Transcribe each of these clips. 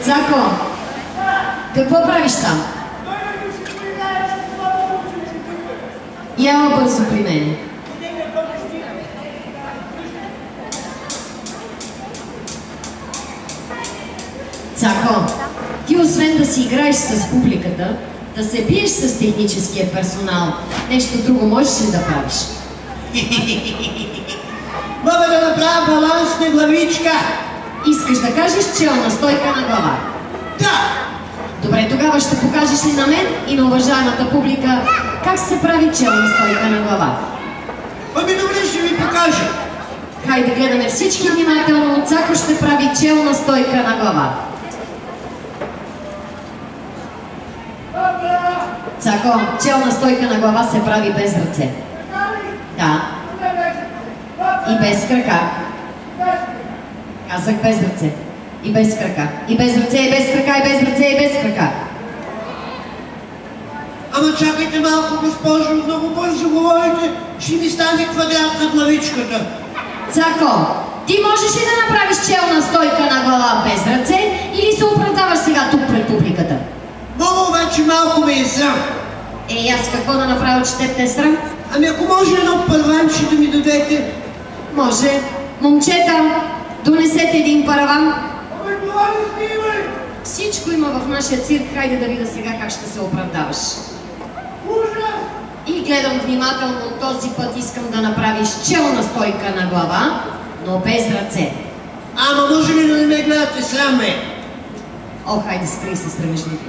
Цако, какво правиш там? Яла бързо при мен. Цако, ти освен да си играеш с публиката, да се биеш с техническия персонал, нещо друго можеш ли да правиш? Мога да направя балансна главичка. Искаш да кажеш челна стойка на глава? Да! Добре, тогава ще покажеш ли на мен и на уважаемата публика как се прави челна стойка на глава? Ами добре, ще ви покажа. Хайде гледаме всички внимателно. Цако ще прави челна стойка на глава. Цако, челна стойка на глава се прави без ръце. Да. И без крака. Казах без ръце. И без крака. И без ръце, и без крака, и без ръце, и без крака. Ама чакайте малко, госпожо, много бързо говорите. Ще ми стане квадрат на главичката. Цако, ти можеш ли да направиш челна стойка на глава без ръце или се оправдаваш сега тук пред публиката? Мога, обаче малко ме е срам. Е, аз какво да направя, че теб те е срам? Ами ако може едно параванче да ми дадете. Може. Момчета, донесете един параван. Абе, това не снима! Всичко има в нашия цирк, хайде да видя сега как ще се оправдаваш. Ужас! И гледам внимателно, този път искам да направиш челна стойка на глава, но без ръце. Ама може ли да не ме гледате срам, бе? О, хайде, скрий се, срамежники.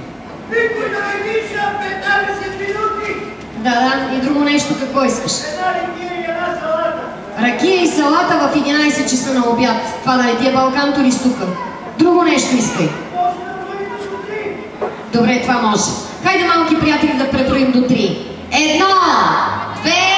Никой да не диша 15 минути! Да, и друго нещо, какво искаш? Една ракия и една салата. Ракия и салата в 11 часа на обяд. Това да не ти е Балканто ли стукам? Друго нещо искай. Може да бъдете до 3. Добре, това може. Хайде, малки приятели, да преброим до 3. 1, 2,